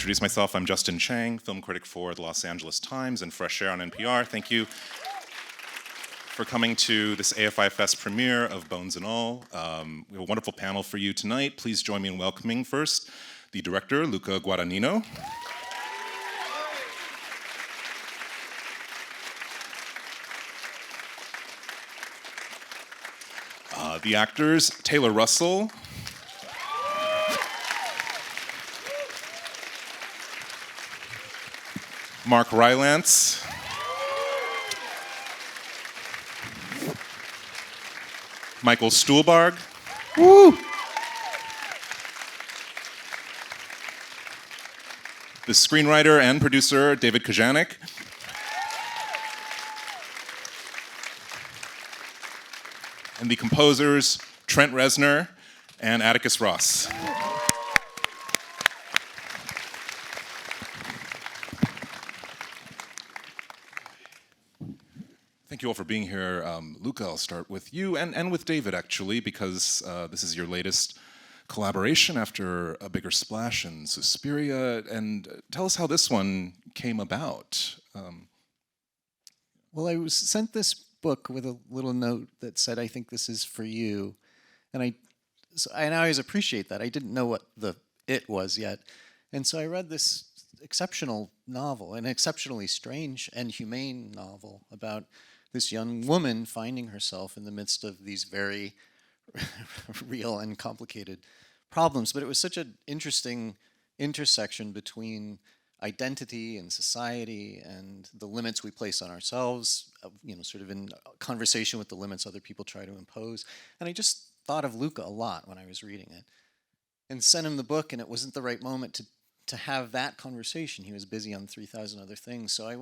introduce myself. I'm Justin Chang, film critic for the Los Angeles Times and Fresh Air on NPR. Thank you for coming to this AFI Fest premiere of Bones and All. We have a wonderful panel for you tonight. Please join me in welcoming first the director, Luca Guadagnino. The actors, Taylor Russell, Mark Rylance, Michael Stuhlbarg, woo! The screenwriter and producer, David Kojanek, and the composers, Trent Reznor and Atticus Ross. Thank you all for being here. Luca, I'll start with you and with David, actually, because this is your latest collaboration after a bigger splash in Suspiria. And tell us how this one came about. Well, I was sent this book with a little note that said, "I think this is for you," and I always appreciate that. I didn't know what it was yet, and so I read this exceptional novel, an exceptionally strange and humane novel about this young woman finding herself in the midst of these very real and complicated problems. But it was such an interesting intersection between identity and society and the limits we place on ourselves, sort of in conversation with the limits other people try to impose. And I just thought of Luca a lot when I was reading it, and sent him the book, and it wasn't the right moment to have that conversation. He was busy on 3,000 other things. So I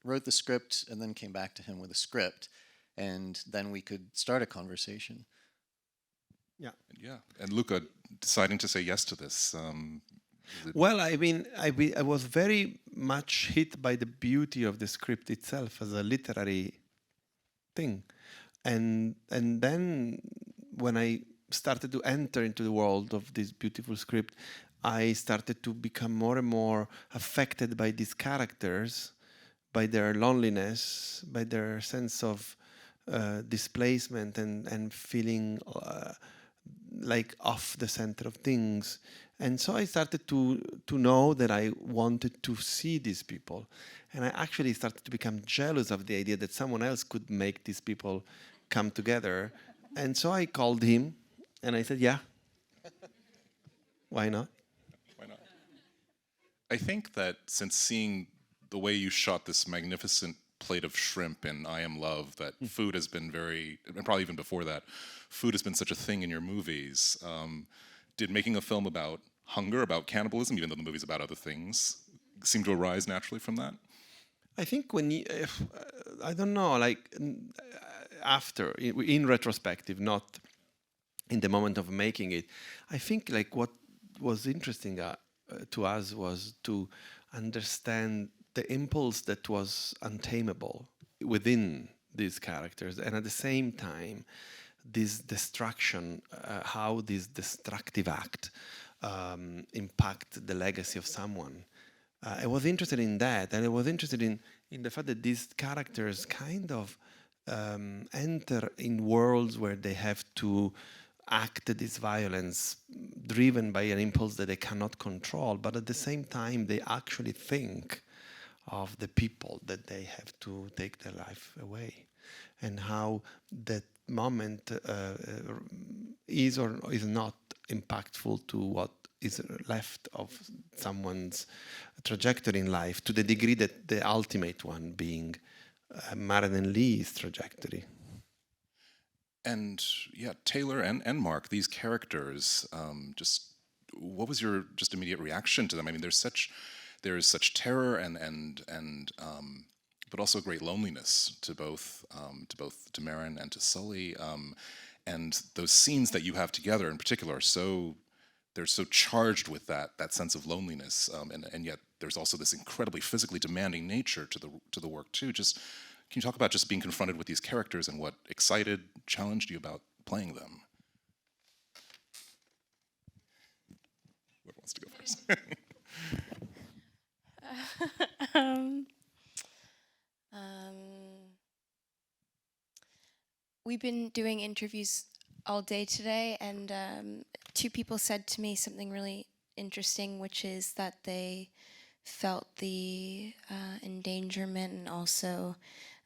wrote the script, and then came back to him with a script, and then we could start a conversation. Yeah. And Luca, deciding to say yes to this. Well, I mean, I was very much hit by the beauty of the script itself as a literary thing. And then when I started to enter into the world of this beautiful script, I started to become more and more affected by these characters, by their loneliness, by their sense of displacement and feeling like off the center of things. And so I started to know that I wanted to see these people. And I actually started to become jealous of the idea that someone else could make these people come together. And so I called him and I said, yeah, why not? Why not? I think that since seeing the way you shot this magnificent plate of shrimp in I Am Love, that food has been and probably even before that, food has been such a thing in your movies. Did making a film about hunger, about cannibalism, even though the movie's about other things, seem to arise naturally from that? I think I don't know, like after, in retrospective, not in the moment of making it, I think like what was interesting to us was to understand the impulse that was untamable within these characters, and at the same time, this destruction, how this destructive act impact the legacy of someone. I was interested in that, and I was interested in the fact that these characters kind of enter in worlds where they have to act this violence driven by an impulse that they cannot control, but at the same time they actually think of the people that they have to take their life away, and how that moment is or is not impactful to what is left of someone's trajectory in life, to the degree that the ultimate one being Marilyn Lee's trajectory. And yeah, Taylor and Mark, these characters, just what was your just immediate reaction to them? I mean, there is such terror and but also great loneliness to both Marin and to Sully, and those scenes that you have together in particular are they're so charged with that sense of loneliness, and yet there's also this incredibly physically demanding nature to the work too. Just can you talk about just being confronted with these characters and what challenged you about playing them? Whoever wants to go first. we've been doing interviews all day today, and 2 people said to me something really interesting, which is that they felt the endangerment and also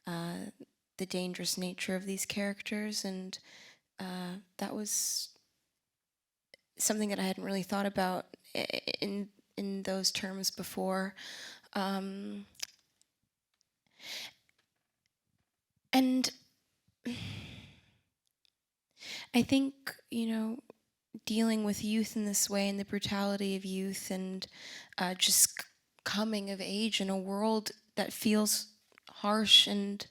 the dangerous nature of these characters, and that was something that I hadn't really thought about in those terms before. And I think, dealing with youth in this way and the brutality of youth and just coming of age in a world that feels harsh and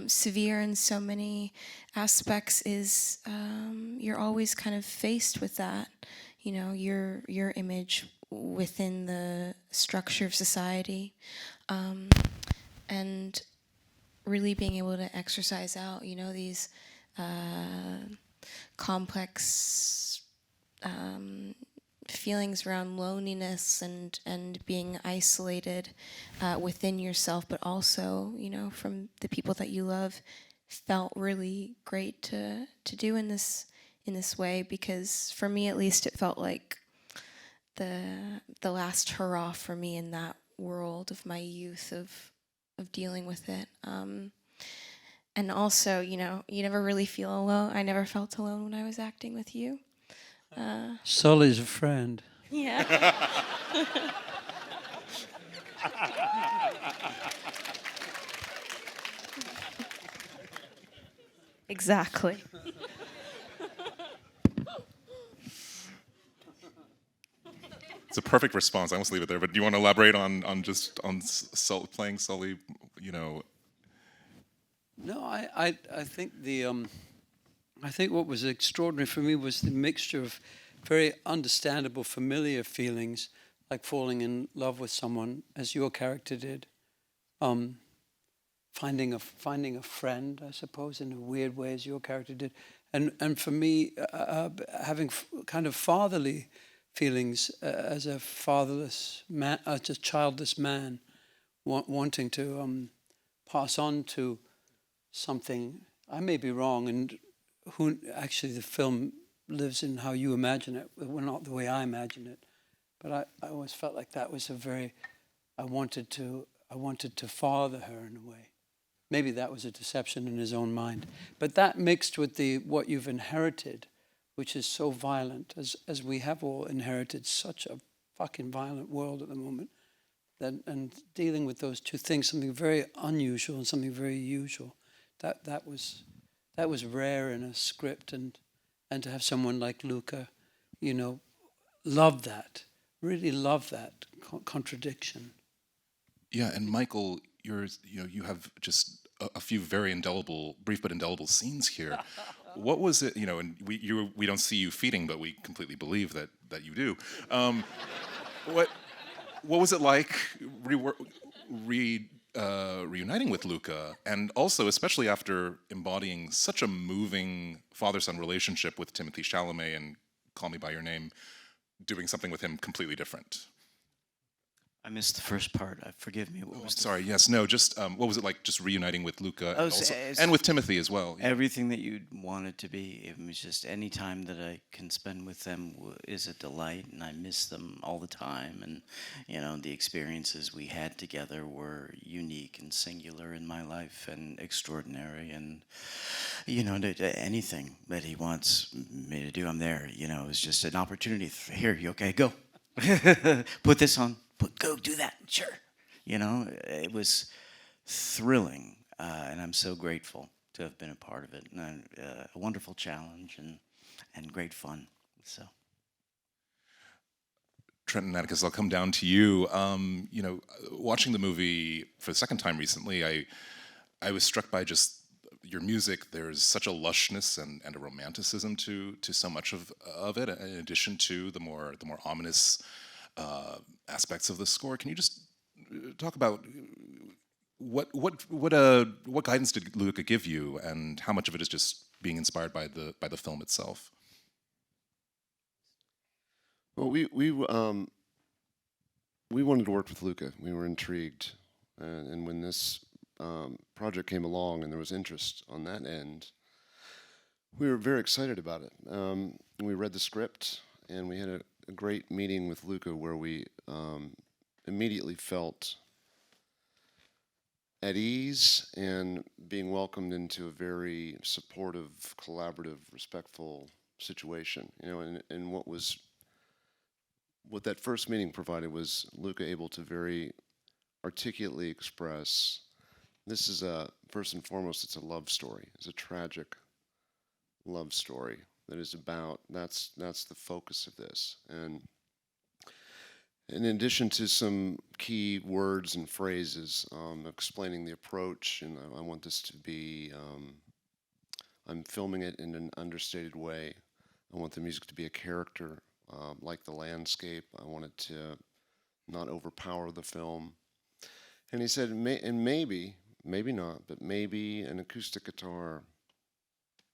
severe in so many aspects is you're always kind of faced with that, your image within the structure of society, and really being able to exercise out, these complex feelings around loneliness and being isolated within yourself, but also, from the people that you love, felt really great to do in this way, because for me at least it felt like the last hurrah for me in that world of my youth of dealing with it. And also, you never really feel alone. I never felt alone when I was acting with you. Sully's a friend. Yeah. Exactly. It's a perfect response. I almost leave it there. But do you want to elaborate on playing Sully? No, I think I think what was extraordinary for me was the mixture of very understandable, familiar feelings, like falling in love with someone, as your character did. Finding a friend, I suppose, in a weird way, as your character did, and for me, having kind of fatherly feelings as a fatherless man, as a childless man, wanting to pass on to something. I may be wrong, and who actually the film lives in how you imagine it, well, not the way I imagine it. But I always felt like that was I wanted to father her in a way. Maybe that was a deception in his own mind. But that mixed with what you've inherited, which is so violent, as we have all inherited such a fucking violent world at the moment, and dealing with those two things, something very unusual and something very usual, that was rare in a script, and to have someone like Luca, love that, really love that contradiction. Yeah, and Michael, you have just a few very brief but indelible scenes here. What was it? And we don't see you feeding, but we completely believe that you do. What was it like reuniting with Luca, and also especially after embodying such a moving father-son relationship with Timothée Chalamet and Call Me by Your Name, doing something with him completely different? I missed the first part. Forgive me. What was Sorry. Yes. No. Just what was it like? Just reuniting with Luca it's and with Timothy as well. Everything that you'd want it to be. It was just any time that I can spend with them is a delight, and I miss them all the time. And the experiences we had together were unique and singular in my life and extraordinary. And anything that he wants me to do, I'm there. It was just an opportunity. Here, you okay? Go. Put this on. Go do that, sure. It was thrilling, and I'm so grateful to have been a part of it. And a wonderful challenge and great fun. So, Trenton Atticus, I'll come down to you. Watching the movie for the second time recently, I was struck by just your music. There's such a lushness and a romanticism to so much of it, in addition to the more ominous aspects of the score. Can you just talk about what guidance did Luca give you, and how much of it is just being inspired by the film itself? Well, we wanted to work with Luca. We were intrigued, and when this project came along and there was interest on that end, we were very excited about it. We read the script, and we had a great meeting with Luca where we immediately felt at ease and being welcomed into a very supportive, collaborative, respectful situation. You know, and what that first meeting provided was Luca able to very articulately express this is first and foremost, it's a love story. It's a tragic love story that is about, that's the focus of this. And in addition to some key words and phrases explaining the approach, and I want this to be, I'm filming it in an understated way. I want the music to be a character, like the landscape. I want it to not overpower the film. And he said, and maybe not, but maybe an acoustic guitar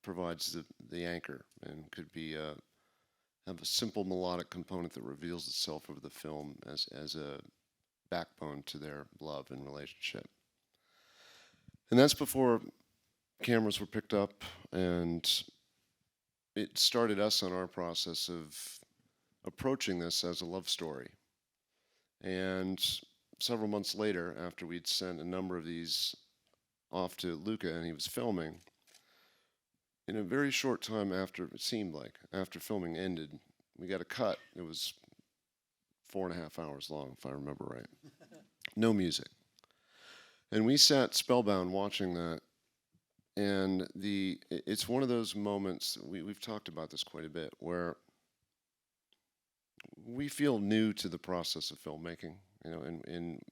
provides the anchor and could be have a simple melodic component that reveals itself over the film as a backbone to their love and relationship. And that's before cameras were picked up, and it started us on our process of approaching this as a love story. And several months later, after we'd sent a number of these off to Luca and he was filming, in a very short time after, it seemed like, after filming ended, we got a cut. It was 4.5 hours long, if I remember right. No music. And we sat spellbound watching that. And it's one of those moments, we've talked about this quite a bit, where we feel new to the process of filmmaking. You know, and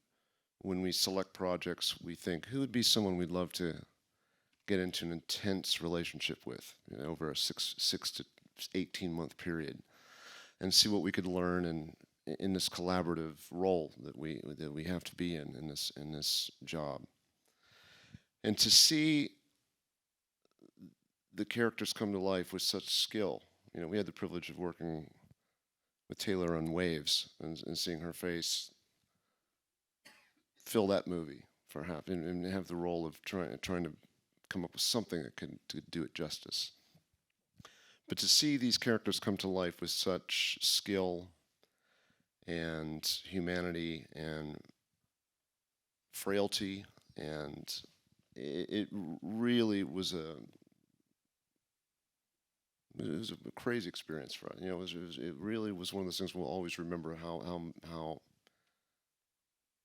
when we select projects, we think, who would be someone we'd love to get into an intense relationship with, you know, over a 6 to 18-month period, and see what we could learn in this collaborative role that we have to be in this job. And to see the characters come to life with such skill. You know, we had the privilege of working with Taylor on Waves and seeing her face fill that movie for half, and have the role of trying to come up with something that could do it justice. But to see these characters come to life with such skill and humanity and frailty, and it really was a crazy experience for us. You know, it really was one of those things we'll always remember how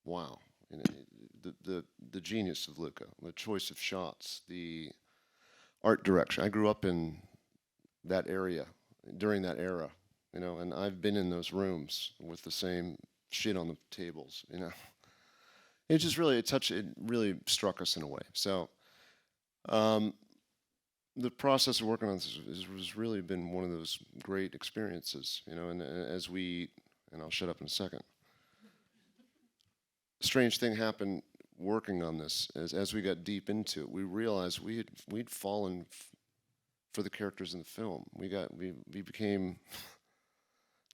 wow. You know, the genius of Luca, the choice of shots, the art direction. I grew up in that area, during that era, you know, and I've been in those rooms with the same shit on the tables, you know. It just really, it really struck us in a way. So the process of working on this has really been one of those great experiences, you know, and I'll shut up in a second. Strange thing happened working on this. As we got deep into it, we realized we'd fallen for the characters in the film. We became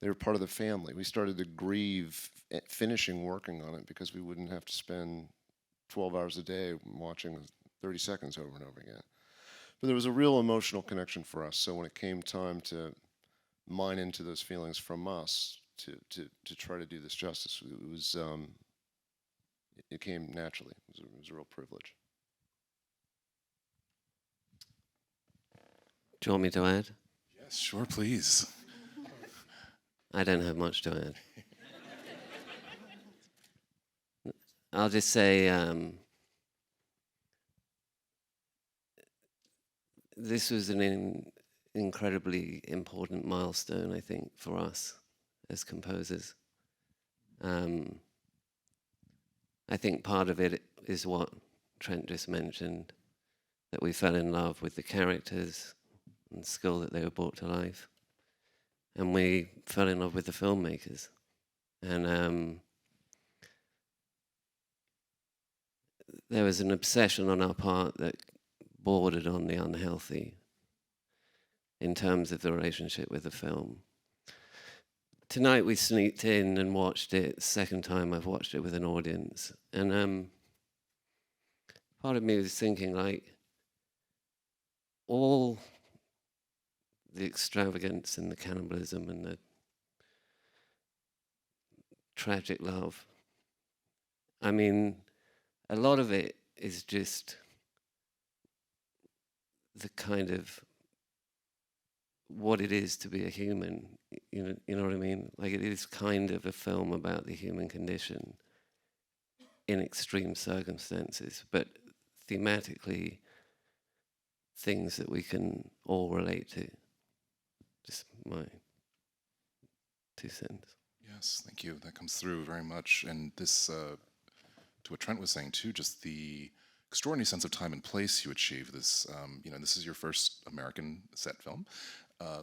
they were part of the family. We started to grieve finishing working on it because we wouldn't have to spend 12 hours a day watching 30 seconds over and over again. But there was a real emotional connection for us. So when it came time to mine into those feelings from us to try to do this justice, it was. It came naturally. It was a real privilege. Do you want me to add? Yes, sure, please. I don't have much to add. I'll just say this was an incredibly important milestone, I think, for us as composers. I think part of it is what Trent just mentioned, that we fell in love with the characters and the skill that they were brought to life. And we fell in love with the filmmakers. And there was an obsession on our part that bordered on the unhealthy in terms of the relationship with the film. Tonight we sneaked in and watched it. Second time I've watched it with an audience. And part of me was thinking, like, all the extravagance and the cannibalism and the tragic love. I mean, a lot of it is just the kind of what it is to be a human. You know what I mean? Like, it is kind of a film about the human condition in extreme circumstances, but thematically things that we can all relate to. Just my 2 cents. Yes, thank you. That comes through very much. And this, to what Trent was saying too, just the extraordinary sense of time and place you achieve. This, this is your first American set film.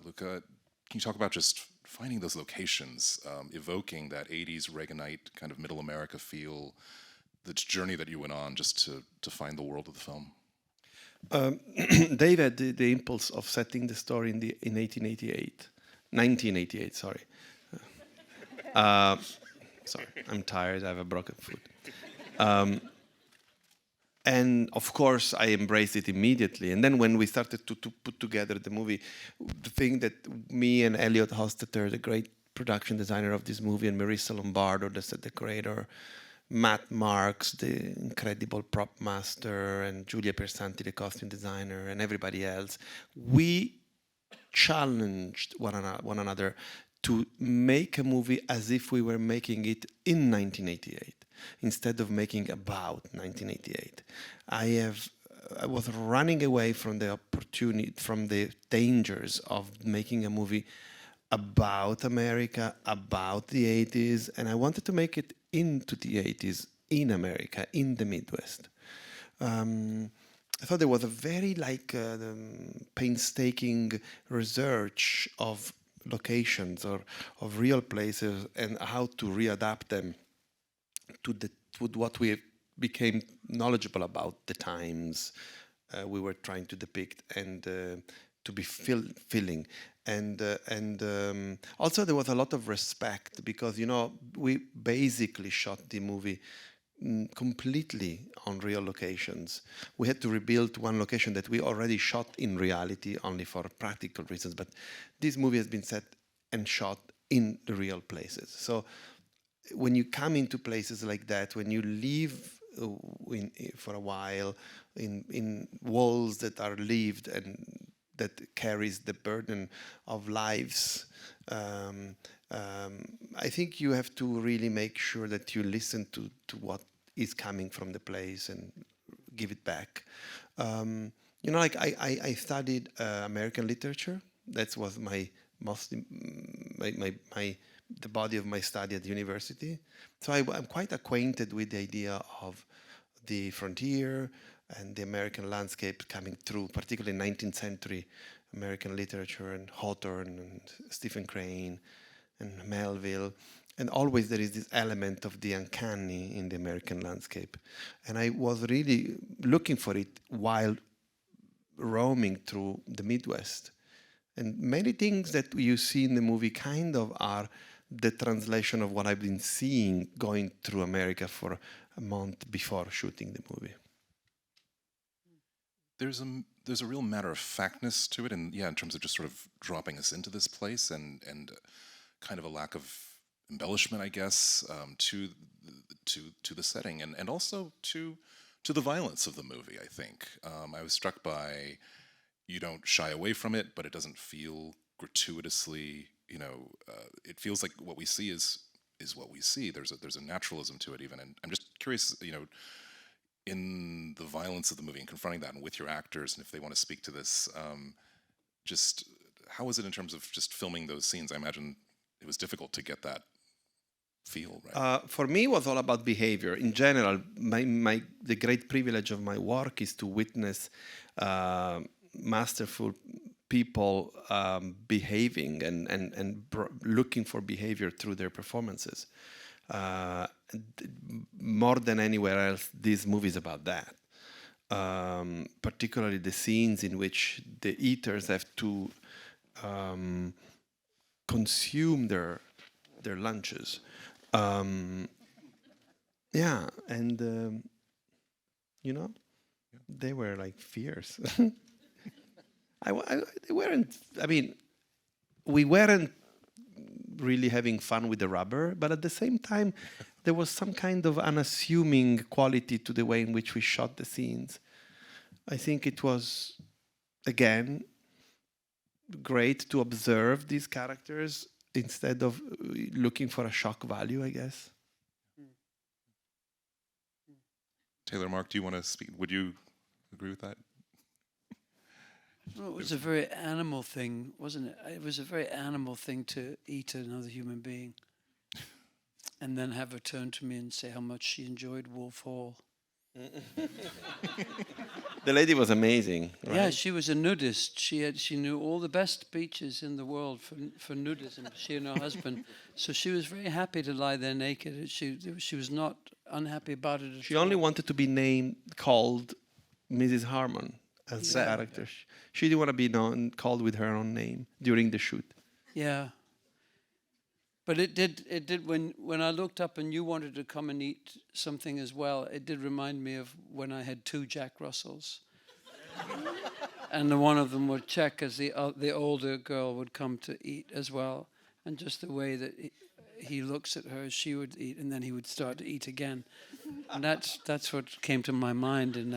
Luca, can you talk about just finding those locations, evoking that 80s Reaganite kind of middle America feel, the journey that you went on just to find the world of the film? Dave had the impulse of setting the story in 1988, sorry. Sorry, I'm tired, I have a broken foot. And of course, I embraced it immediately. And then when we started to put together the movie, the thing that me and Elliot Hostetter, the great production designer of this movie, and Marissa Lombardo, the set decorator, Matt Marks, the incredible prop master, and Giulia Persanti, the costume designer, and everybody else, we challenged one another to make a movie as if we were making it in 1988 instead of making about 1988. I was running away from the opportunity, from the dangers of making a movie about America, about the 80s, and I wanted to make it into the 80s in America, in the Midwest. I thought there was a very painstaking research of locations or of real places and how to readapt them to what we became knowledgeable about the times we were trying to depict and to be filling. And also there was a lot of respect because, we basically shot the movie completely on real locations. We had to rebuild one location that we already shot in reality only for practical reasons, but this movie has been set and shot in the real places. So when you come into places like that, when you live for a while in walls that are lived and that carries the burden of lives, I think you have to really make sure that you listen to what is coming from the place and give it back. I studied American literature. That was the body of my study at university. So I'm quite acquainted with the idea of the frontier and the American landscape coming through, particularly 19th century American literature and Hawthorne and Stephen Crane and Melville. And always there is this element of the uncanny in the American landscape. And I was really looking for it while roaming through the Midwest. And many things that you see in the movie kind of are the translation of what I've been seeing going through America for a month before shooting the movie. There's a real matter of factness to it, and in terms of just sort of dropping us into this place and kind of a lack of embellishment, I guess, to the setting and also to the violence of the movie. I think I was struck by you don't shy away from it, but it doesn't feel gratuitously. It feels like what we see is what we see. There's a naturalism to it even, and I'm just curious, in the violence of the movie and confronting that, and with your actors, and if they want to speak to this, just how was it in terms of just filming those scenes? I imagine it was difficult to get that feel, right? For me, it was all about behavior. In general, the great privilege of my work is to witness masterful people behaving and looking for behavior through their performances. More than anywhere else, this movie is about that. Particularly the scenes in which the eaters have to consume their lunches. They were like fierce. They weren't. I mean, we weren't really having fun with the rubber, but at the same time, there was some kind of unassuming quality to the way in which we shot the scenes. I think it was, again, great to observe these characters instead of looking for a shock value, I guess. Taylor, Mark, do you want to speak? Would you agree with that? Well, it was a very animal thing, wasn't it? It was a very animal thing to eat another human being and then have her turn to me and say how much she enjoyed Wolf Hall. The lady was amazing. Right? Yeah, she was a nudist. She knew all the best beaches in the world for nudism. She and her husband. So she was very happy to lie there naked. She was not unhappy about it. She only wanted to be called Mrs. Harmon as the character. She didn't want to be called with her own name during the shoot. Yeah. But it did when I looked up and you wanted to come and eat something as well, it did remind me of when I had 2 Jack Russells. And one of them would check as the older girl would come to eat as well. And just the way that he looks at her, she would eat, and then he would start to eat again. And that's what came to my mind in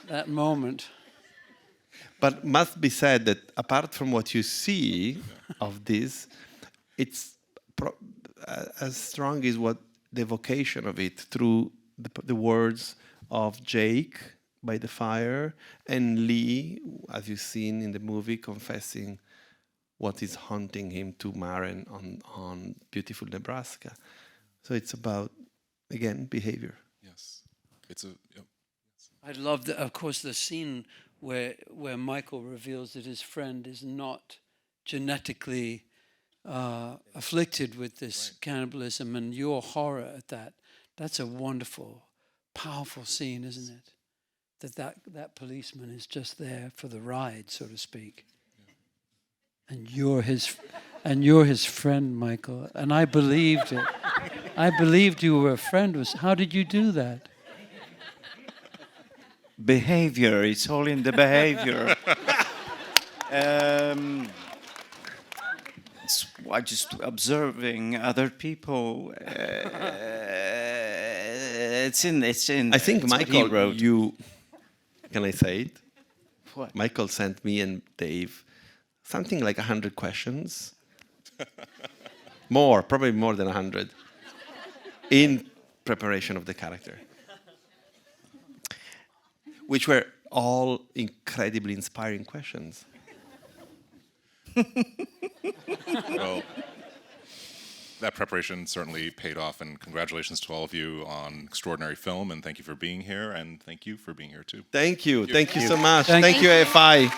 that moment. But must be said that apart from what you see of this, it's as strong as what the evocation of it through the words of Jake by the fire and Lee, as you've seen in the movie, confessing what is haunting him to Maren on beautiful Nebraska. So it's about, again, behavior. Yes. It's a... Yep. I love, of course, the scene where Michael reveals that his friend is not genetically afflicted with this cannibalism, and your horror at that. That's a wonderful, powerful scene, isn't it? That policeman is just there for the ride, so to speak. Yeah. And you're his friend, Michael. And I believed it. I believed you were a friend. How did you do that? Behavior. It's all in the behavior. It's just observing other people. It's in. I think Michael wrote. Can I say it? What? Michael sent me and Dave something like 100 questions. Probably more than 100, in preparation of the character, which were all incredibly inspiring questions. Well, that preparation certainly paid off, and congratulations to all of you on extraordinary film, and thank you for being here, and thank you for being here too. Thank you so much. Thank Thank you, AFI.